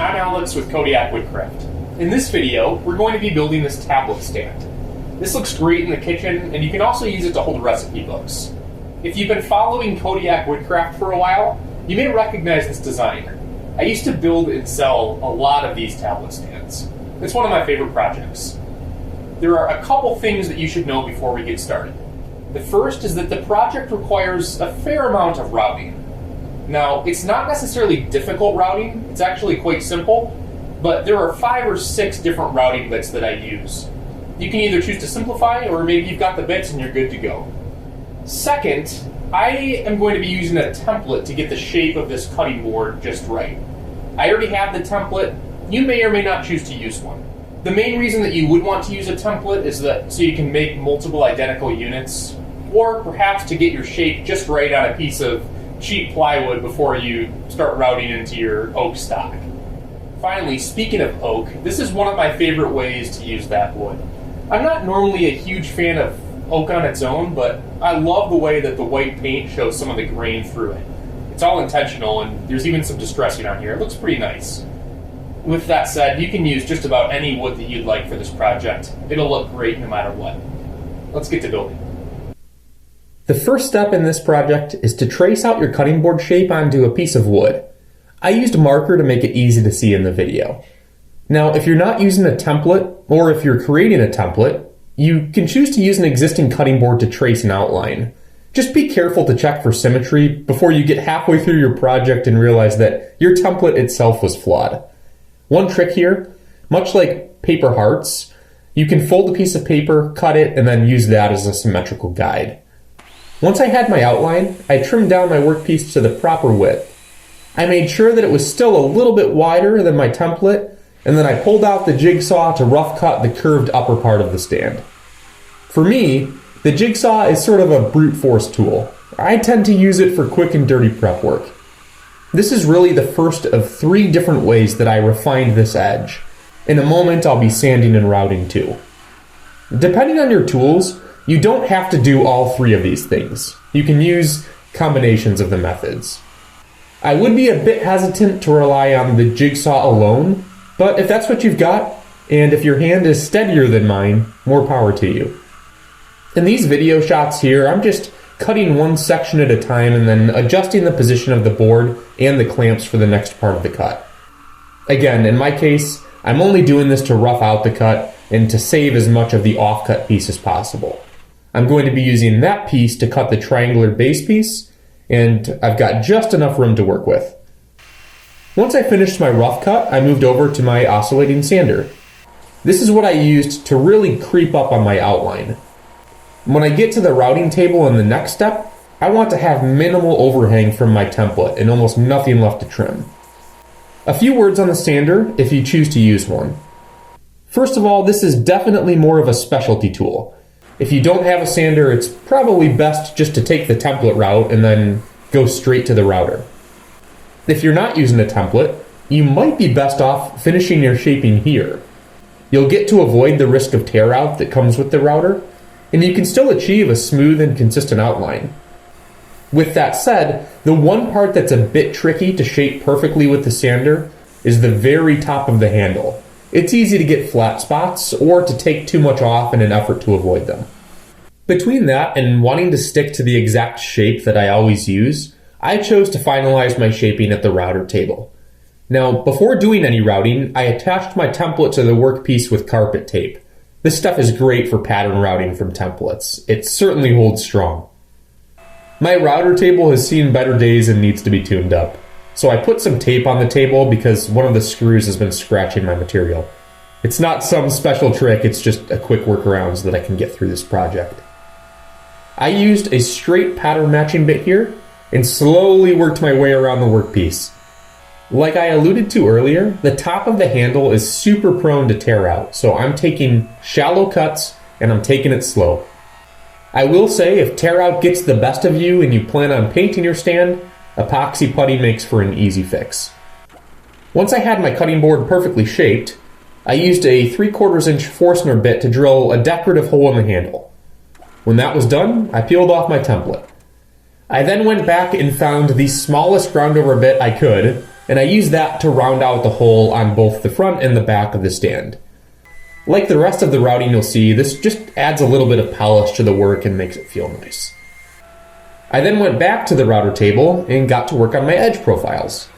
I'm Alex with Kodiak Woodcraft. In this video, we're going to be building this tablet stand. This looks great in the kitchen, and you can also use it to hold recipe books. If you've been following Kodiak Woodcraft for a while, you may recognize this design. I used to build and sell a lot of these tablet stands. It's one of my favorite projects. There are a couple things that you should know before we get started. The first is that the project requires a fair amount of routing. Now, it's not necessarily difficult routing, it's actually quite simple, but there are 5 or 6 different routing bits that I use. You can either choose to simplify, or maybe you've got the bits and you're good to go. Second, I am going to be using a template to get the shape of this cutting board just right. I already have the template. You may or may not choose to use one. The main reason that you would want to use a template is that so you can make multiple identical units, or perhaps to get your shape just right on a piece of cheap plywood before you start routing into your oak stock. Finally, speaking of oak, this is one of my favorite ways to use that wood. I'm not normally a huge fan of oak on its own, but I love the way that the white paint shows some of the grain through it. It's all intentional, and there's even some distressing on here. It looks pretty nice. With that said, you can use just about any wood that you'd like for this project. It'll look great no matter what. Let's get to building. The first step in this project is to trace out your cutting board shape onto a piece of wood. I used a marker to make it easy to see in the video. Now, if you're not using a template, or if you're creating a template, you can choose to use an existing cutting board to trace an outline. Just be careful to check for symmetry before you get halfway through your project and realize that your template itself was flawed. One trick here, much like paper hearts, you can fold a piece of paper, cut it, and then use that as a symmetrical guide. Once I had my outline, I trimmed down my workpiece to the proper width. I made sure that it was still a little bit wider than my template, and then I pulled out the jigsaw to rough cut the curved upper part of the stand. For me, the jigsaw is sort of a brute force tool. I tend to use it for quick and dirty prep work. This is really the first of 3 different ways that I refined this edge. In a moment, I'll be sanding and routing too. Depending on your tools, you don't have to do all 3 of these things. You can use combinations of the methods. I would be a bit hesitant to rely on the jigsaw alone, but if that's what you've got, and if your hand is steadier than mine, more power to you. In these video shots here, I'm just cutting one section at a time and then adjusting the position of the board and the clamps for the next part of the cut. Again, in my case, I'm only doing this to rough out the cut and to save as much of the off-cut piece as possible. I'm going to be using that piece to cut the triangular base piece, and I've got just enough room to work with. Once I finished my rough cut, I moved over to my oscillating sander. This is what I used to really creep up on my outline. When I get to the routing table in the next step, I want to have minimal overhang from my template and almost nothing left to trim. A few words on the sander if you choose to use one. First of all, this is definitely more of a specialty tool. If you don't have a sander, it's probably best just to take the template route and then go straight to the router. If you're not using a template, you might be best off finishing your shaping here. You'll get to avoid the risk of tear out that comes with the router, and you can still achieve a smooth and consistent outline. With that said, the one part that's a bit tricky to shape perfectly with the sander is the very top of the handle. It's easy to get flat spots or to take too much off in an effort to avoid them. Between that and wanting to stick to the exact shape that I always use, I chose to finalize my shaping at the router table. Now, before doing any routing, I attached my template to the workpiece with carpet tape. This stuff is great for pattern routing from templates. It certainly holds strong. My router table has seen better days and needs to be tuned up. So I put some tape on the table because one of the screws has been scratching my material. It's not some special trick, it's just a quick workaround so that I can get through this project. I used a straight pattern matching bit here and slowly worked my way around the workpiece. Like I alluded to earlier, the top of the handle is super prone to tear out, so I'm taking shallow cuts and I'm taking it slow. I will say if tear out gets the best of you and you plan on painting your stand, epoxy putty makes for an easy fix. Once I had my cutting board perfectly shaped, I used a 3/4 inch Forstner bit to drill a decorative hole in the handle. When that was done, I peeled off my template. I then went back and found the smallest ground over bit I could and I use that to round out the hole on both the front and the back of the stand. Like the rest of the routing you'll see, this just adds a little bit of polish to the work and makes it feel nice. I then went back to the router table and got to work on my edge profiles.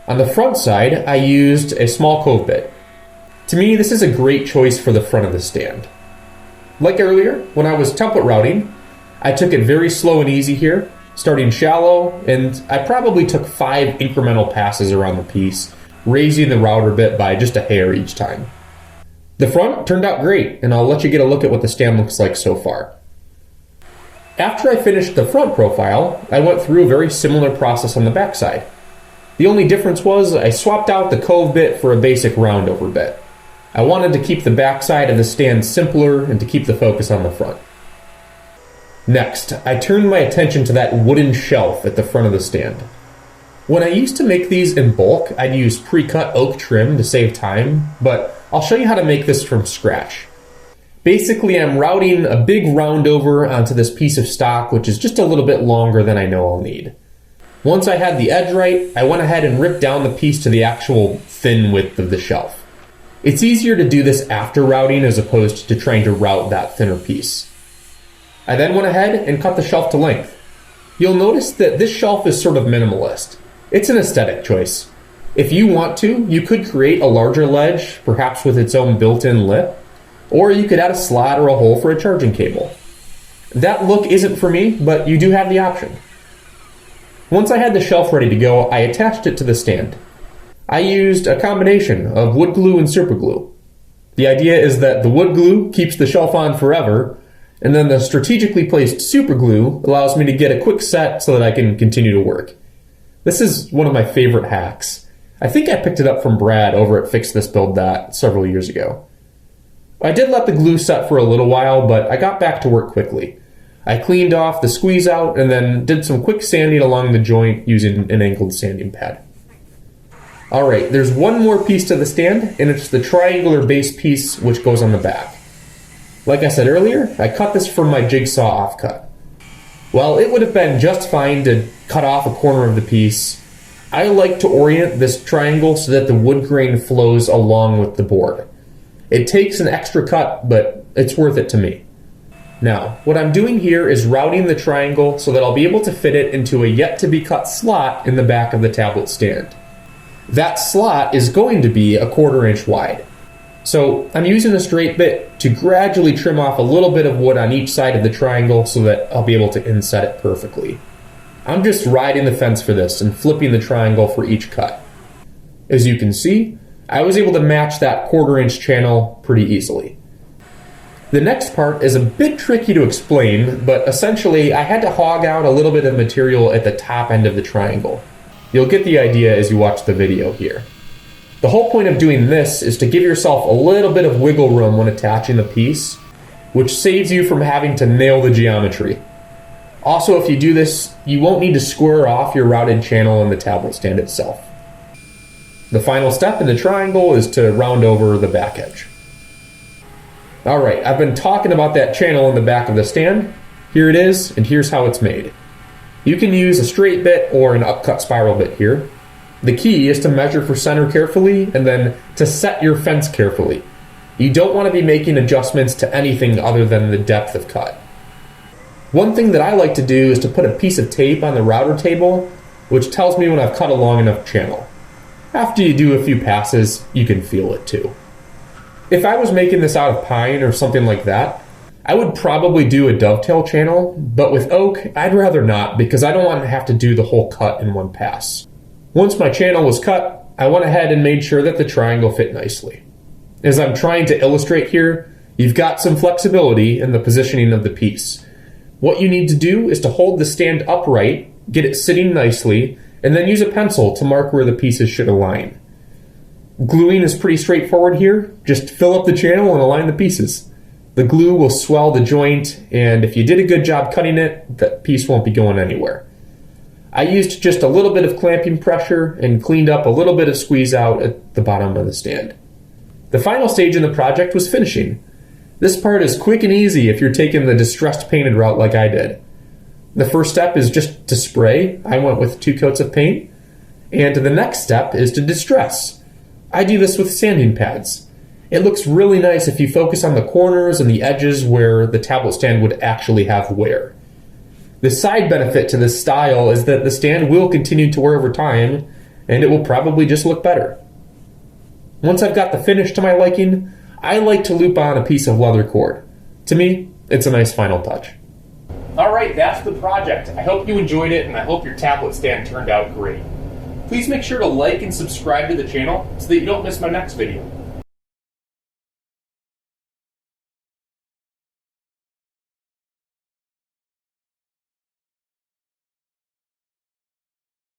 On the front side, I used a small cove bit. To me, this is a great choice for the front of the stand. Like earlier, when I was template routing, I took it very slow and easy here, starting shallow, and I probably took 5 incremental passes around the piece, raising the router bit by just a hair each time. The front turned out great, and I'll let you get a look at what the stand looks like so far. After I finished the front profile, I went through a very similar process on the back side. The only difference was I swapped out the cove bit for a basic roundover bit. I wanted to keep the back side of the stand simpler and to keep the focus on the front. Next, I turned my attention to that wooden shelf at the front of the stand. When I used to make these in bulk, I'd use pre-cut oak trim to save time, but I'll show you how to make this from scratch. Basically, I'm routing a big roundover onto this piece of stock, which is just a little bit longer than I know I'll need. Once I had the edge right, I went ahead and ripped down the piece to the actual thin width of the shelf. It's easier to do this after routing as opposed to trying to route that thinner piece. I then went ahead and cut the shelf to length. You'll notice that this shelf is sort of minimalist. It's an aesthetic choice. If you want to, you could create a larger ledge, perhaps with its own built-in lip, or you could add a slot or a hole for a charging cable. That look isn't for me, but you do have the option. Once I had the shelf ready to go, I attached it to the stand. I used a combination of wood glue and super glue. The idea is that the wood glue keeps the shelf on forever, and then the strategically placed super glue allows me to get a quick set so that I can continue to work. This is one of my favorite hacks. I think I picked it up from Brad over at Fix This Build That several years ago. I did let the glue set for a little while, but I got back to work quickly. I cleaned off the squeeze out and then did some quick sanding along the joint using an angled sanding pad. Alright, there's one more piece to the stand, and it's the triangular base piece which goes on the back. Like I said earlier, I cut this from my jigsaw offcut. While it would have been just fine to cut off a corner of the piece, I like to orient this triangle so that the wood grain flows along with the board. It takes an extra cut, but it's worth it to me. Now, what I'm doing here is routing the triangle so that I'll be able to fit it into a yet-to-be-cut slot in the back of the tablet stand. That slot is going to be a 1/4 inch wide. So I'm using a straight bit to gradually trim off a little bit of wood on each side of the triangle so that I'll be able to inset it perfectly. I'm just riding the fence for this and flipping the triangle for each cut. As you can see, I was able to match that 1/4 inch channel pretty easily. The next part is a bit tricky to explain, but essentially I had to hog out a little bit of material at the top end of the triangle. You'll get the idea as you watch the video here. The whole point of doing this is to give yourself a little bit of wiggle room when attaching the piece, which saves you from having to nail the geometry. Also, if you do this, you won't need to square off your routed channel in the tablet stand itself. The final step in the triangle is to round over the back edge. Alright, I've been talking about that channel in the back of the stand. Here it is, and here's how it's made. You can use a straight bit or an upcut spiral bit here. The key is to measure for center carefully and then to set your fence carefully. You don't want to be making adjustments to anything other than the depth of cut. One thing that I like to do is to put a piece of tape on the router table, which tells me when I've cut a long enough channel. After you do a few passes, you can feel it too. If I was making this out of pine or something like that, I would probably do a dovetail channel, but with oak, I'd rather not because I don't want to have to do the whole cut in one pass. Once my channel was cut, I went ahead and made sure that the triangle fit nicely. As I'm trying to illustrate here, you've got some flexibility in the positioning of the piece. What you need to do is to hold the stand upright, get it sitting nicely, and then use a pencil to mark where the pieces should align. Gluing is pretty straightforward here. Just fill up the channel and align the pieces. The glue will swell the joint, and if you did a good job cutting it, that piece won't be going anywhere. I used just a little bit of clamping pressure and cleaned up a little bit of squeeze out at the bottom of the stand. The final stage in the project was finishing. This part is quick and easy if you're taking the distressed painted route like I did. The first step is just to spray. I went with 2 coats of paint. And the next step is to distress. I do this with sanding pads. It looks really nice if you focus on the corners and the edges where the tablet stand would actually have wear. The side benefit to this style is that the stand will continue to wear over time, and it will probably just look better. Once I've got the finish to my liking, I like to loop on a piece of leather cord. To me, it's a nice final touch. Alright, that's the project. I hope you enjoyed it, and I hope your tablet stand turned out great. Please make sure to like and subscribe to the channel so that you don't miss my next video.